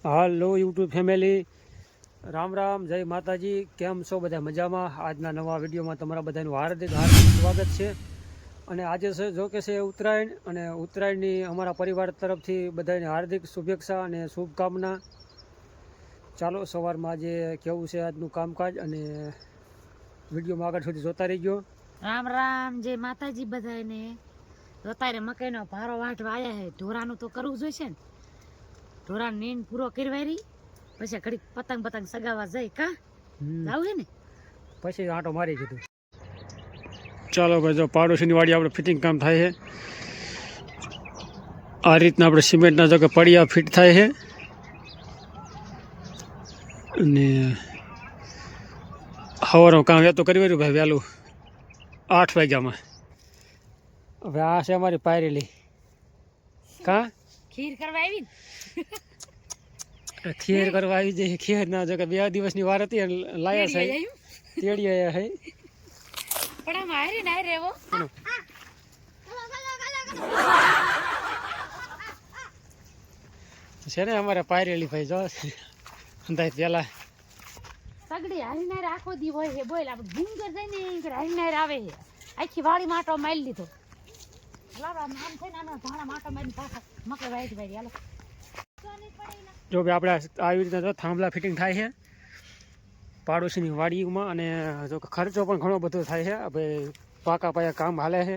હાલો YouTube family, Ram Ram, જય માતાજી. કેમ છો બધા? મજામાં? આજના નવા વિડીયોમાં તમારા બધાનું હાર્દિક સ્વાગત છે. અને આજે છે જો કે છે ઉત્તરાયણ, અને ઉત્તરાયણની અમારા પરિવાર તરફથી બધાને હાર્દિક શુભેચ્છા અને શુભકામના. ચાલો સવારમાં આજે કેવું છે આજનું કામકાજ, અને વિડીયોમાં આગળ સુધી જોતા રહીજો. રામ રામ, જય માતાજી બધાને. અત્યારે મકાઈનો ભારો વાટવા આવ્યા છે. ઢોરાનું તો કરવું જોઈશે ને. ઢોરા નીંદ પૂરો કરવારી પછી ઘડીક પતંગ સગાવા જાય. કા જાવ છે ને પછી આંટો મારી કીધું. ચાલો ભાઈ, જો પાડોશીની વાડી આપણે ફિટિંગ કામ થાય છે. આ રીતના આપણે સિમેન્ટના જો કે પડિયા ફિટ થાય છે, અને સવારનું કામ એ તો કરી વર્યું ભાઈ વહેલું 8 વાગ્યામાં. હવે આ છે અમારી પાયરેલી. કા ખીર કરવા આવી ખીર કરવા આવી જાય. ખીર ના જો કે 2 દિવસની વાર હતી, લાયા છે તેડી આયા છે. પણ આમ હારી ના રેવો છે ને અમારે પાયરેલી ભાઈ જો અંદાજ પેલા સગડી હારીનાર આખો દી હોય છે. બોલ આપણે ભૂંગર જઈને હારીનાર આવે છે. આખી વાડી માટો મારી લીધો. લાવા નામ છે ને આના ધાણા માટો મારી પાછા મકર વાઈ હાલો. જો કે આપણે આવી રીતે જો થાંભલા ફિટિંગ થાય છે પાડોશીની વાડીમાં, અને જો કે ખર્ચો પણ ઘણો બધો થાય છે. ભાઈ પાકા પાયા કામ હાલે છે.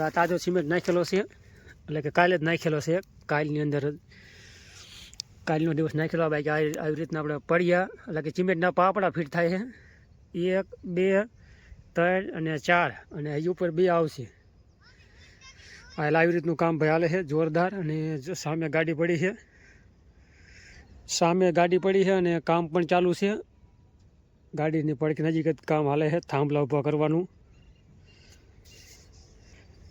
આ તાજો સિમેન્ટ નાખેલો છે, એટલે કે કાલે જ નાખેલો છે. કાલની અંદર કાલનો દિવસ નાખેલો. બાકી આવી રીતના આપણે પડ્યા, એટલે કે સિમેન્ટના પાપડા ફિટ થાય છે. 1 2 3 અને 4, અને હજી ઉપર 2 આવશે. એટલે આવી રીતનું કામ ભાઈ હાલે છે જોરદાર. અને જો સામે ગાડી પડી છે, અને કામ પણ ચાલુ છે. ગાડીની પડખી નજીક જ કામ હાલે છે, થાંભલા ઊભા કરવાનું.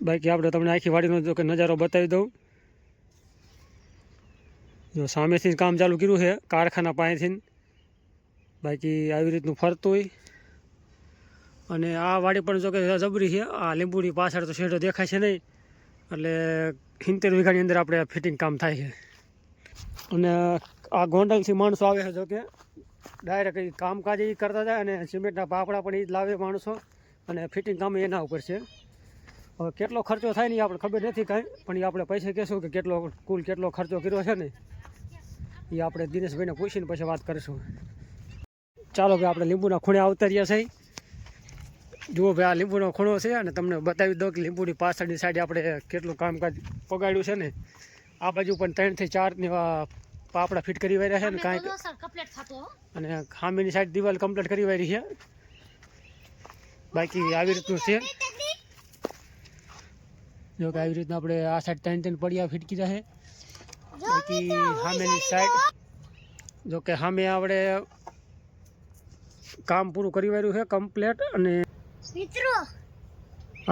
બાકી આપણે તમને આખી વાડીનો જો કે નજારો બતાવી દઉં. જો સામેથી જ કામ ચાલુ કર્યું છે કારખાના પાસેથી. બાકી આવી રીતનું ફરતું હોય. અને આ વાડી પણ જો કે જબરી છે. આ લીંબુની પાછળ તો શેઢો દેખાય છે નહીં, એટલે 70 વીઘાની અંદર આપણે ફિટિંગ કામ થાય છે. અને આ ગોંડલથી માણસો આવે છે, જો કે ડાયરેક્ટ કામકાજ એ કરતા જાય, અને સિમેન્ટના પાપડા પણ એ જ લાવે માણસો, અને ફિટિંગ કામ એના ઉપર છે. હવે કેટલો ખર્ચો થાય ને આપણે ખબર નથી કાંઈ, પણ એ આપણે પૈસા કહેશું કે કુલ કેટલો ખર્ચો કર્યો છે ને, એ આપણે દિનેશભાઈને પૂછીને પછી વાત કરીશું. ચાલો ભાઈ, આપણે લીંબુના ખૂણે આવતા રહ્યા છે. જુઓ ભાઈ, આ લીંબુનો ખૂણો છે, અને તમને બતાવી દો કે લીંબુની પાછળની સાઈડ આપણે કેટલું કામકાજ પગાડ્યું છે ને. આ બાજુ પણ 3 થી 4 ની પાપડા ફિટ કરી વાર્યા છે ને કાંઈક, અને સામેની સાઈડ દિવાલ કમ્પ્લીટ કરી વારી છે. બાકી આવી રીતનું છે. જો કે આવી રીતના આપણે આ સાઈડ 3 પડિયા ફિટ કર્યા છે. બાકી સામેની સાઈડ જો કે સામે આપણે કામ પૂરું કરી વાર્યું છે કમ્પ્લીટ. અને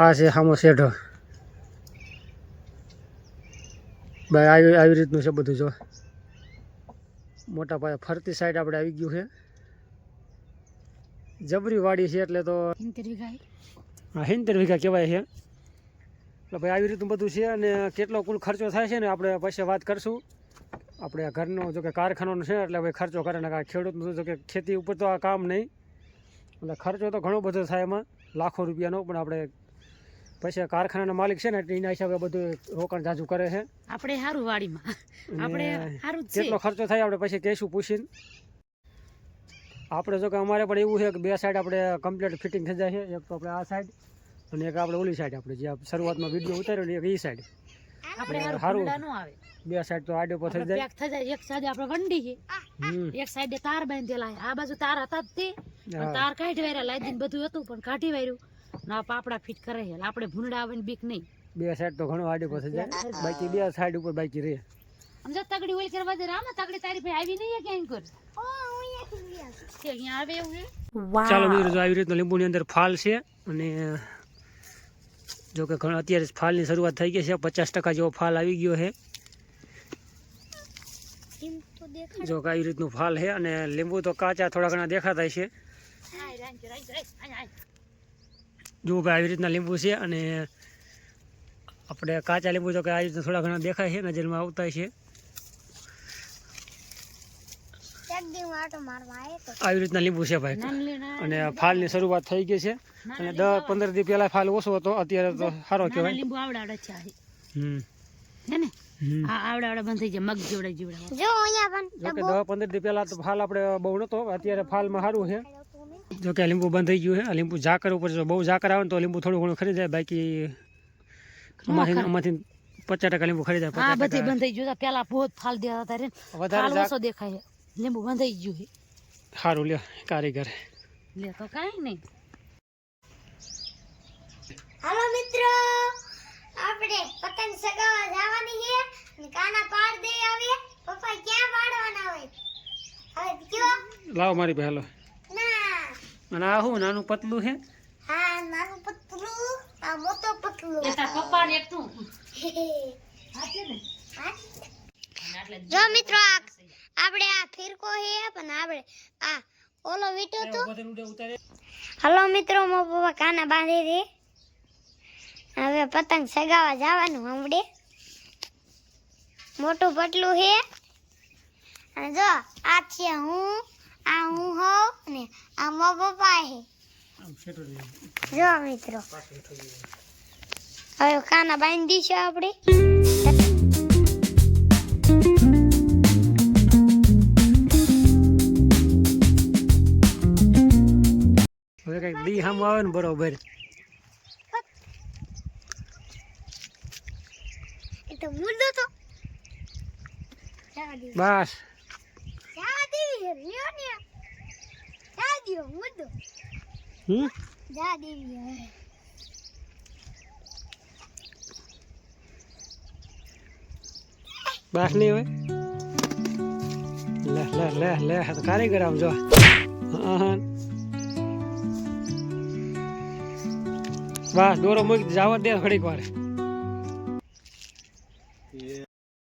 આ છે સામો શેઢો ભાઈ. આવી રીતનું છે બધું. જો મોટા પાયે ફરતી સાઈડ આપણે આવી ગયું છે. જબરી વાડી છે, એટલે તો 70 વીઘા કહેવાય છે. એટલે ભાઈ આવી રીતનું બધું છે. અને કેટલો કુલ ખર્ચો થાય છે ને આપણે પછી વાત કરશું. આપણે ઘરનો જો કે કારખાનાનો છે, એટલે ભાઈ ખર્ચો કરે ને ખેડૂતનું જો કે ખેતી ઉપર તો આ કામ નહીં, એટલે ખર્ચો તો ઘણો બધો થાય એમાં, લાખો રૂપિયાનો. પણ આપણે પછી કારખાનાના માલિક છે ને, એના હિસાબે બધું રોકાણ જાજુ કરે છે. આપણે સારું વાડીમાં આપણે સારું કેટલો ખર્ચો થાય આપણે પછી કહેશું પૂછીને. આપણે જો કે અમારે પણ એવું છે કે 2 સાઈડ આપણે કમ્પ્લીટ ફિટિંગ થઈ જાય છે. એક તો આપણે આ સાઈડ, અને એક આપણે ઓલી સાઈડ, આપણે જે શરૂઆતમાં વિડીયો ઉતાર્યો ને, એક એ સાઈડ. આપણે સારું ન આવે. 2 સાઈડ તો આડે પર થઈ જાય. એક સાઈડ આપણે વંડી છે, એક સાઈડે તાર બાંધેલા છે. આ બાજુ તાર હતા જ તે, તાર કાઢી વાર્યા લાદીને બધું હતું, પણ કાઢી વાર્યું ના પાપડા ફિટ કરે છે. આપણે ભૂંડા આવે ને બીક નહીં. 2 સાઈડ તો ઘણો આડે પર થઈ જાય. બાકી 2 સાઈડ ઉપર બાકી રહે. સમજો તગડી ઓલ કરવા દે. રામા તગડી તારી ભાઈ આવી નહીં ક્યાં કર અહીંયા આવે એવું છે. ચાલો મિત્રો, જો આવી રીતના લીંબુની અંદર ફાલ છે. અને જો કે અત્યારે ફાલની શરૂઆત થઈ ગઈ છે. 50% જેવો ફાલ આવી ગયો છે. જો કે આવી રીતનું ફાલ છે. અને લીંબુ તો કાચા થોડા ઘણા દેખાતા છે. જો કે આવી રીતના લીંબુ છે. અને આપણે કાચા લીંબુ તો કે આવી રીતના થોડા ઘણા દેખાય છે, નજરમાં આવતા છે. આવી રીતના લીંબુ છે ભાઈ. અને ફાલની શરૂઆત થઈ ગઈ છે. અને 10-15 દી પહેલા ફાલ ઓછો હતો, અત્યારે તો સારો કહેવાય. લીંબુ આવડા છે હમ હે ને આ આવડા બંધ થઈ જાય મગ જેવડા જો અહીંયા પણ જો કે 10-15 દી પહેલા તો ફાલ આપણે બહુ નતો, અત્યારે ફાલમાં સારું છે. જો કે લીંબુ બંધ થઈ ગયું છે. આ લીંબુ ઝાકર ઉપર જો બહુ ઝાકર આવે ને તો લીંબુ થોડું ઘણું ખરી જાય, બાકી આમાંથી 50% લીંબુ ખરી જાય. આ બધી બંધ થઈ ગયું. પેલા બહુ ફાલ દેતા હતા રે, વધારે ફાલ ઓછો દેખાય છે. લીંબુ બંધ થઈ ગયું છે. સારું લ્યો કારીગર. લે તો કાઈ નહીં. હાલો મિત્રો, આપણે પતંગ સગાવા જવાની છે અને કાના પાડ દે આવે. પપ્પા ક્યાં પાડવાના હોય? હવે કયો? લાવો મારી પહેલો. ના, અને આ શું નાનું પતલું છે? હા નાનું પતલું, આ મોટો પતલું. એ તાર પપ્પા ને એક તું જો મિત્રો, આપણે આ ફિરકો છે પણ આપણે આ ઓલો વીટો તો. હાલો મિત્રો, મારા પપ્પા કાના બાંધી દે. હવે પતંગ સગાવા જવાનું હમણે. મોટું પટલું છે અને જો આ છે હું, આ હું હોઉં અને આ મારા પપ્પા છે. જો મિત્રો, હવે કાના બાંધી દઈશું આપણે. હવે કઈક દી સામું આવે ને બરોબર. એ તો મુદ્દો તો બસ જા દેવી લ્યો ને, જા દિયો મુદ્દો, જા દેવી. બસ નહીં હોય. લે લે લે લે તો કારીગર આમ જો. બસ દોરો મૂકી જવા દે ઘડીક વાર.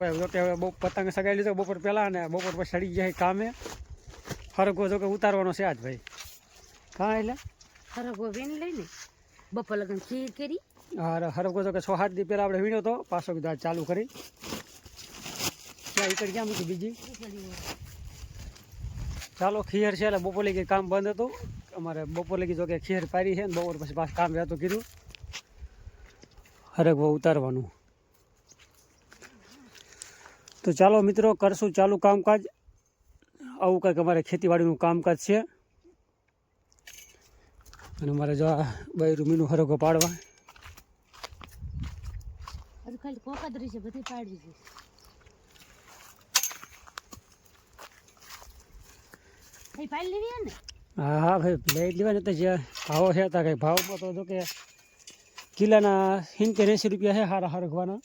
હવે બહુ પતંગ સગાઈ લીધો બપોર પહેલા, ને બપોર પછી સડી જાય કામે. ફરકો જો કે ઉતારવાનો છે આજ ભાઈ. કાં એટલે હરગો વેન લઈને બપોર લગન ખીર કરી. હા, ફરકો જો કે 6-7 દી પહેલા આપણે વીણ્યો તો, પાછો કીધું આજ ચાલુ કરી. ક્યાં ઈકડ ક્યાં મૂકી બીજી? ચાલો ખીર છે એટલે બપોર લગી કામ બંધ હતું અમારે. બપોર લગી જો કે ખીર પારી છે ને બપોર પછી પાછું કામ રહેતું કીધું હરગવો ઉતારવાનું. તો ચાલો મિત્રો, કરશું ચાલુ કામકાજ. આવું કંઈક અમારે ખેતીવાડીનું કામકાજ છે. અને અમારે જો આ બૈરું મીનું હરગવો પાડવા. હજુ ખાલી કોકદરી છે, બધી પાડવી છે. કઈ પાડી લેવી ને? હા હા ભાઈ, લઈ લેવા ને. તો જે ભાવ છે ત્યાં કંઈ ભાવમાં તો જો કે કિલ્લાના 70-80 રૂપિયા છે સારા હરગવાના.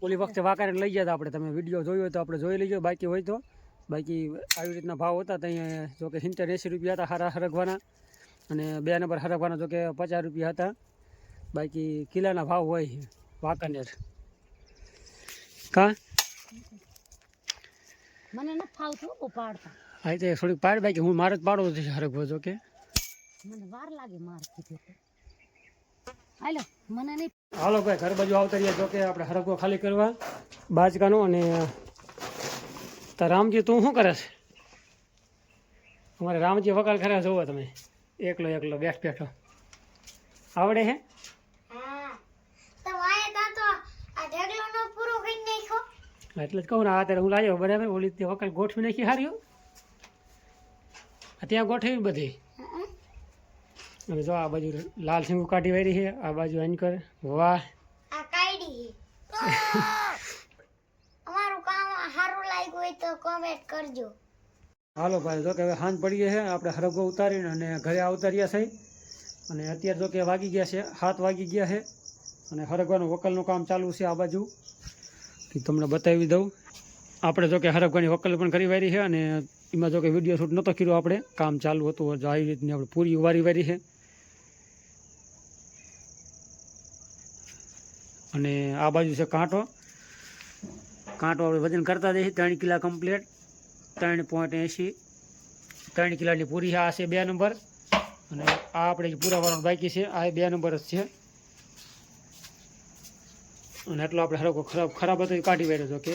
ઓલી વખતે વાકારે લઈ ગયા હતા આપણે, તમે વિડીયો જોયો હોય તો આપણે જોઈ લેજો. બાકી હોય તો બાકી આવી રીતના ભાવ હતા ત્યાં. જો કે 70-80 રૂપિયા હતા સારા હરગવાના. અને 2 નંબર હરગવાના જો કે 50 રૂપિયા હતા. બાકી કિલ્લાના ભાવ હોય વાંકાનેર. કાં મને ન ફાવતું બહુ પાડતા. હા, તો થોડીક પાડ, બાકી હું મારે જ પાડવો છે હરગવો. જો કે મને વાર લાગે મારથી. હાલો મને નહીં. હાલો ભાઈ, ઘર બાજુ આવતા રહ્યા. જો કે આપણે હરગવો ખાલી કરવા બાજકાનો. અને તાર રામજી તું શું કરે છે? અમારે રામજી વકાલ ખરા જોવો તમે, એકલો એકલો બેઠો. આવડે હે? હા, તો વાય દાતો આ ઢગલો નો પૂરો કરી નાખ્યો. એટલે જ કહું ને, આ અત્યારે હું લાવ્યો બરાબર. ઓલી તે વકાલ ગોઠવી નાખી હાર્યો, ત્યાં ગોઠવી બધી. અને જો આ બાજુ લાલ સિંગુ કાઢી વાળી છે, આ બાજુ એન્કર. વાહ, આ કાઈડી અમારું કામ સારું લાગ્યું હોય તો કોમેન્ટ કરજો. હાલો ભાઈ, જો કે હવે સાંજ પડી ગઈ છે. આપણે હરગવો ઉતારીને અને ઘરે આવતા રહ્યા છે. અને અત્યારે જો કે વાગી ગયા છે 7 વાગી ગયા છે. અને હરગવાનું વકલનું કામ ચાલુ છે આ બાજુ. તમને બતાવી દઉં. આપણે જો કે હરગવાની વકલ પણ કરી વારી છે. અને એમાં જો કે વિડીયો શૂટ નહોતો કર્યો આપણે, કામ ચાલુ હતું. જો આવી રીતની આપણે પૂરી ઉવારી વારી છે. અને આ બાજુ છે કાંટો. આપણે વજન કરતા જઈએ. 3 કિલા કમ્પ્લીટ, 3.80. 3 કિલાની પૂરી છે. આ છે 2 નંબર. અને આ આપણે પૂરા વાળવાનું બાકી છે. આ 2 નંબર જ છે. અને એટલો આપણે હરગવો ખરાબ હતો એ કાઢી વાળ્યો. જો કે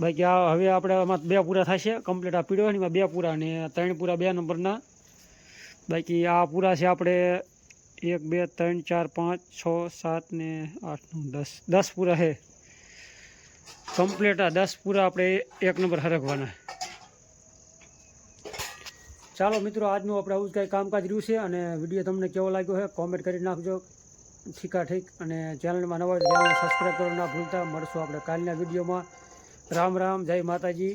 બાકી આ હવે આપણે આમાં 2 પૂરા થશે કમ્પ્લીટ. આ પીળો એમાં 2 પૂરા અને 3 પૂરા 2 નંબરના. બાકી આ પૂરા છે આપણે 1 2 3 4 5 6 7 ને 8 9 10 10 પૂરા છે કમ્પ્લીટ. આ 10 પૂરા આપણે 1 નંબર હરખવાના. ચાલો મિત્રો, આજનું આપણે આવું જ કંઈ કામકાજ રહ્યું છે અને વિડીયો તમને કેવો લાગ્યો છે કોમેન્ટ કરી નાખજો. ઠીક. અને ચેનલમાં નવા ચેનલ સબસ્ક્રાઈબ કરવા ના ભૂલતા. મળશું આપણે કાલના વિડીયોમાં. રામ રામ, જય માતાજી.